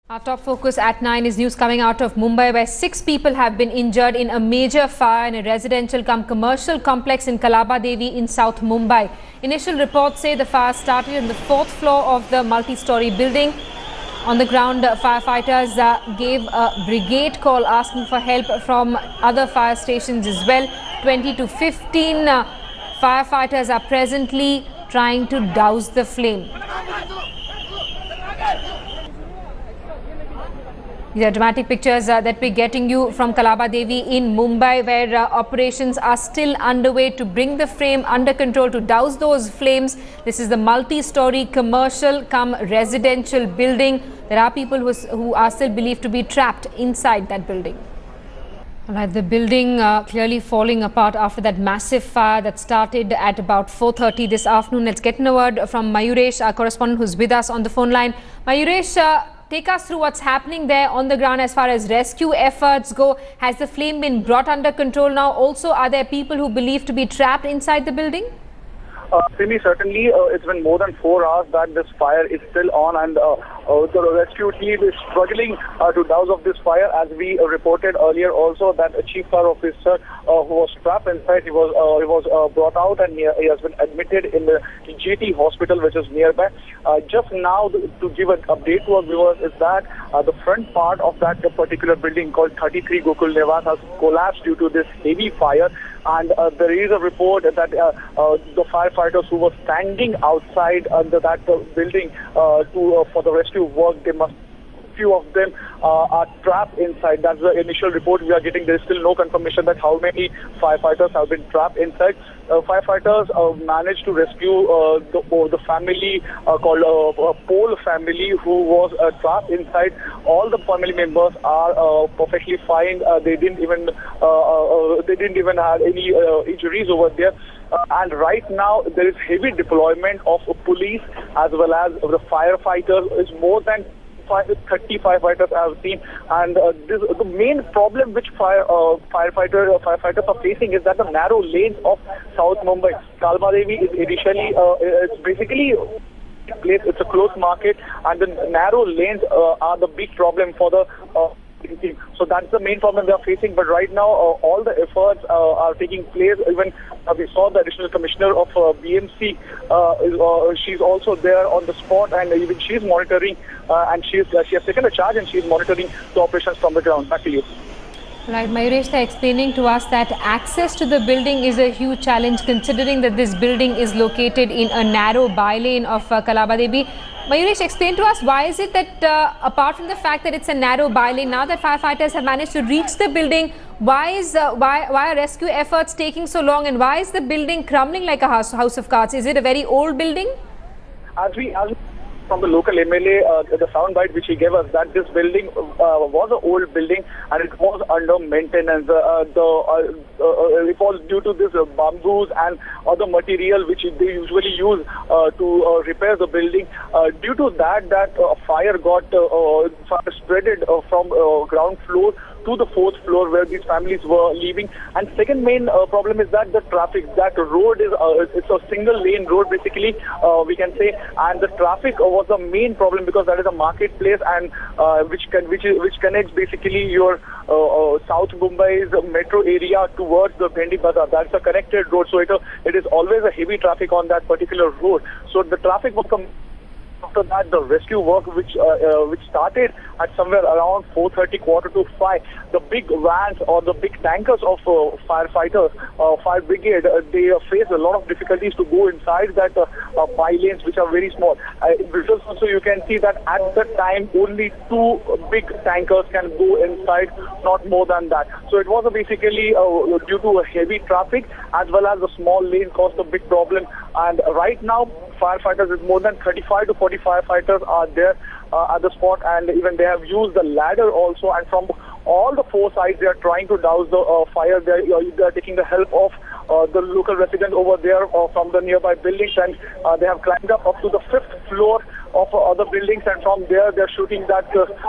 Our top focus at 9 is news coming out of Mumbai, where 6 people have been injured in a major fire in a residential commercial complex in Kalaba-Devi in South Mumbai. Initial reports say the fire started on the 4th floor of the multi-story building. On the ground, firefighters gave a brigade call asking for help from other fire stations as well. 20 to 15 firefighters are presently trying to douse the flame. These are dramatic pictures that we're getting you from Kalaba-Devi in Mumbai, where operations are still underway to bring the flame under control, to douse those flames. This is the multi-story commercial residential building. There are people who are still believed to be trapped inside that building. All right, the building clearly falling apart after that massive fire that started at about 4:30 this afternoon. Let's get a word from Mayuresh, our correspondent, who's with us on the phone line. Mayuresh, take us through what's happening there on the ground as far as rescue efforts go. Has the flame been brought under control now? Also, are there people who believe to be trapped inside the building? Simi, certainly it's been more than 4 hours that this fire is still on, and the rescue team is struggling to douse off this fire. As we reported earlier also, that a chief fire officer who was trapped inside, he was brought out, and he has been admitted in the GT hospital, which is nearby. Just now, to give an update to our viewers, is that the front part of that particular building called 33 Gokul Niwas has collapsed due to this heavy fire. And there is a report that the firefighters who were standing outside under that building for the rescue work, few of them are trapped inside. That's the initial report we are getting. There is still no confirmation that how many firefighters have been trapped inside. Firefighters managed to rescue the family called Pole family, who was trapped inside. All the family members are perfectly fine. They didn't even have any injuries over there. And right now there is heavy deployment of police as well as the firefighters. Is more than 30 firefighters I have seen, and the main problem which firefighters are facing is that the narrow lanes of South Mumbai. Kalaba-Devi is initially it's basically place. It's a closed market, and the narrow lanes are the big problem for the team. So that's the main problem they are facing. But right now, all the efforts are taking place. Even we saw the additional commissioner of BMC. She's also there on the spot, and even she's monitoring. And she has taken a charge, and she's monitoring the operations from the ground. Back to you. Right, Mayuresh, they're explaining to us that access to the building is a huge challenge, considering that this building is located in a narrow by-lane of Kalaba-Devi. Mayuresh, explain to us, why is it that apart from the fact that it's a narrow by-lane, now that firefighters have managed to reach the building, why are rescue efforts taking so long, and why is the building crumbling like a house of cards? Is it a very old building? As from the local MLA, the soundbite which he gave us, that this building was an old building and it was under maintenance. It was due to this bamboos and other material which they usually use to repair the building. Due to that fire got spreaded from ground floor to the 4th floor where these families were living. And second main problem is that the traffic, that road is it's a single lane road basically, we can say, and the traffic was the main problem because that is a marketplace, and which connects basically your South Mumbai's metro area towards the Bhendi Bazaar. That's a connected road, so it is always a heavy traffic on that particular road. So the traffic was after that, the rescue work which started at somewhere around 4:30, 4:45, the big vans or the big tankers of firefighters, fire brigade, they face a lot of difficulties to go inside that by-lanes which are very small. In visuals also you can see that at the time only 2 big tankers can go inside, not more than that. So it was basically due to a heavy traffic as well as the small lane caused a big problem. And right now, firefighters, with more than 35 to 40 firefighters are there at the spot, and even they have used the ladder also, and from all the 4 sides they are trying to douse the fire. They are taking the help of the local residents over there from the nearby buildings, and they have climbed up to the 5th floor of other buildings, and from there they're shooting that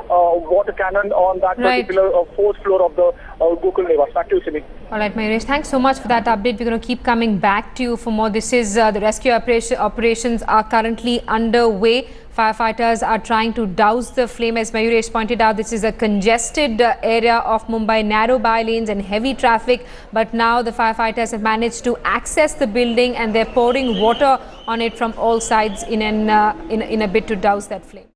water cannon on that particular 4th floor of the Gokul Niwas. Back to you, Simi. All right, Mayuresh, thanks so much for that update. We're going to keep coming back to you for more. This is the rescue operations are currently underway. Firefighters are trying to douse the flame. As Mayuresh pointed out, this is a congested area of Mumbai, narrow by lanes and heavy traffic. But now the firefighters have managed to access the building and they're pouring water on it from all sides in a bid to douse that flame.